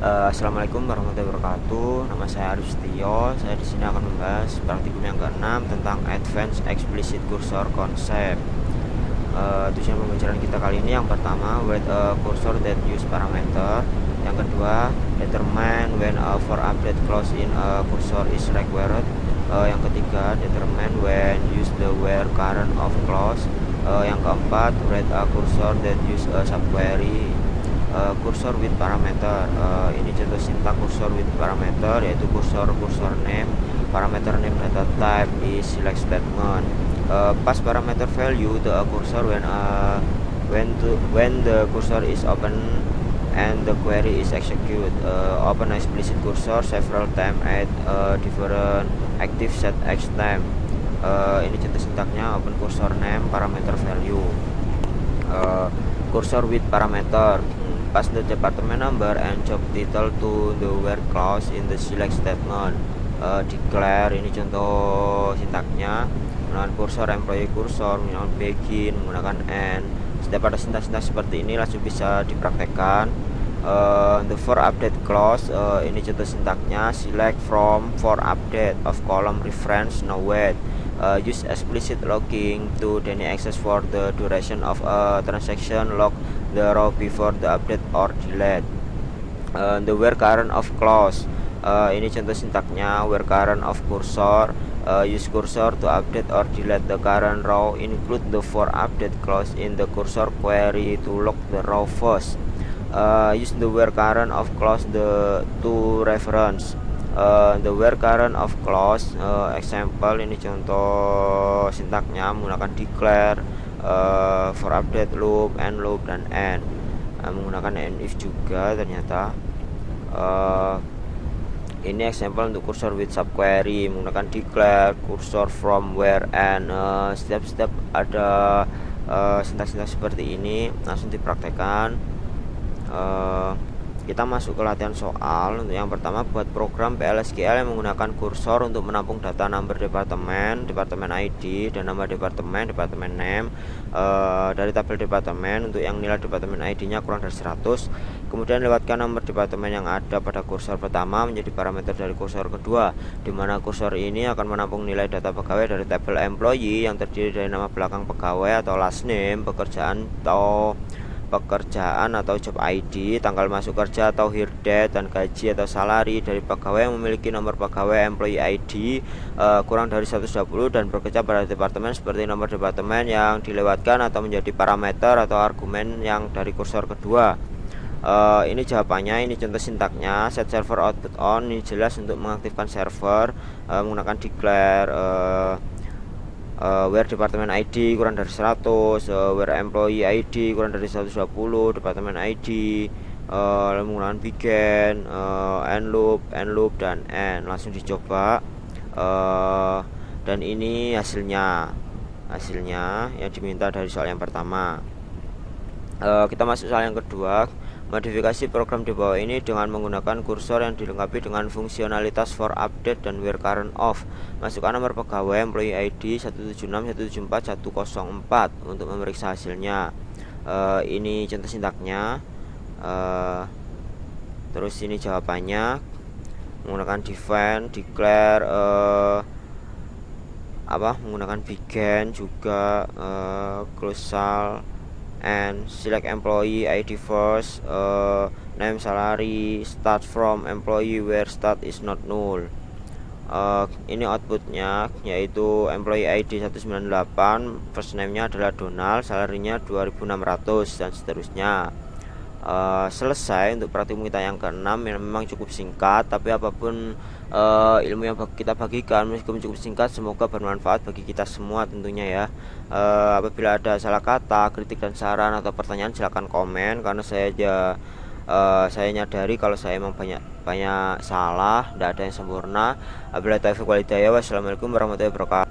Assalamualaikum warahmatullahi wabarakatuh. Nama saya Arif Setio. Saya di sini akan membahas praktikum yang keenam tentang Advanced Explicit Cursor Concept. Tujuan pembelajaran kita kali ini yang pertama, write a cursor that use parameter. Yang kedua, determine when a for update clause in a cursor is required. Yang ketiga, determine when use the where current of clause. Yang keempat, write a cursor that use a subquery. Cursor with parameter, ini contoh sintak cursor with parameter, yaitu cursor name, parameter name data type is select statement. Pass parameter value to a cursor when the cursor is open and the query is executed. Open explicit cursor several times at different active set x time. Ini contoh sintaknya, open cursor name, parameter value. Cursor with parameter, pass the department number and job title to the where clause in the select statement. Declare, ini contoh sintaknya, menggunakan cursor, employee cursor, menggunakan begin, menggunakan end. Setiap ada sintak-sintak seperti ini langsung bisa dipraktekkan. The for update clause, ini contoh sintaknya, select from for update of column reference nowhere. Use explicit logging to any access for the duration of a transaction, log the row before the update or delete. The where current of clause, ini contoh sintaknya, where current of cursor, use cursor to update or delete the current row, include the for update clause in the cursor query to log the row first. Use the where current of clause to reference. The where current of clause, example, ini contoh sintaknya, menggunakan declare, for update loop, end loop, dan end. Menggunakan end if juga ternyata. Ini example untuk cursor with subquery, menggunakan declare, cursor from, where, and. Setiap ada sintak-sintak seperti ini langsung dipraktekkan. Kita masuk ke latihan soal. Untuk yang pertama, buat program PLSQL yang menggunakan kursor untuk menampung data number departemen ID, dan nama departemen name dari tabel departemen. Untuk yang nilai departemen ID-nya kurang dari 100, kemudian lewatkan nomor departemen yang ada pada kursor pertama menjadi parameter dari kursor kedua, di mana kursor ini akan menampung nilai data pegawai dari tabel employee yang terdiri dari nama belakang pegawai atau last name, pekerjaan atau job ID, tanggal masuk kerja atau hire date, dan gaji atau salary dari pegawai yang memiliki nomor pegawai employee ID kurang dari 120 dan bekerja pada departemen, seperti nomor departemen yang dilewatkan atau menjadi parameter atau argumen yang dari kursor kedua. Ini jawabannya, ini contoh sintaknya, set server output on, ini jelas untuk mengaktifkan server, menggunakan declare, where departemen ID kurang dari 100, where employee ID kurang dari 120, departemen ID, lalu menggunakan begin, end loop, dan end. Langsung dicoba, dan ini hasilnya yang diminta dari soal yang pertama. Kita masuk soal yang kedua. Modifikasi program di bawah ini dengan menggunakan kursor yang dilengkapi dengan fungsionalitas for update dan where current of. Masukkan nomor pegawai employee ID 176.174.104 untuk memeriksa hasilnya. Ini contoh sintaknya. Terus ini jawabannya, menggunakan define, declare, menggunakan begin juga, closal, and select employee ID first, name, salary, start from employee where start is not null. Ini outputnya, yaitu employee ID 198, first name-nya adalah Donald, salary-nya 2.600, dan seterusnya. Selesai untuk praktikum kita yang keenam, yang memang cukup singkat, tapi apapun ilmu yang kita bagikan meskipun cukup singkat, semoga bermanfaat bagi kita semua tentunya ya. Apabila ada salah kata, kritik dan saran atau pertanyaan, silakan komen, karena saya nyadari kalau saya emang banyak salah, tidak ada yang sempurna. Wabillahi taufiq wal hidayah. Wassalamualaikum warahmatullahi wabarakatuh.